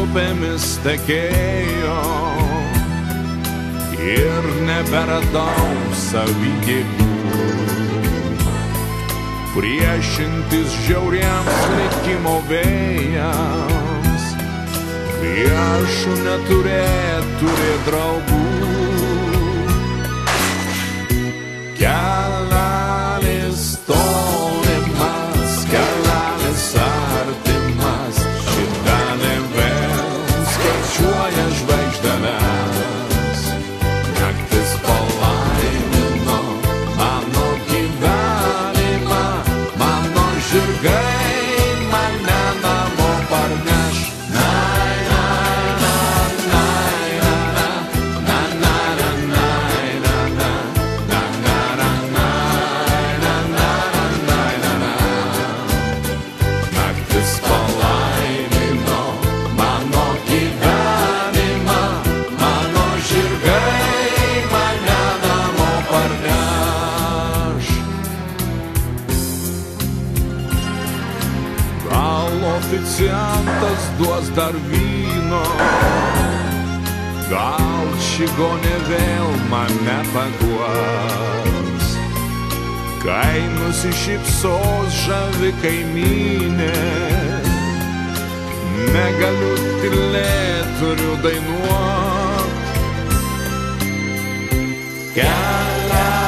upėmis tekėjo ir neberadau savy jėgų priešintis žiauriems likimo vėjams, kai aš turi draugų. Kelelis tolimas, kelelis artimas, šitane vėl skaičiuoja žvaigždeles. Naktis palaimino mano gyvenimą, mano žirgai mane namo parneš. Oficiantas duos dar vyno, gal čigonė vėl mane paguos, kai nusišypsos žavi kaimynė, negaliu tylėt, turiu dainuot. Kelią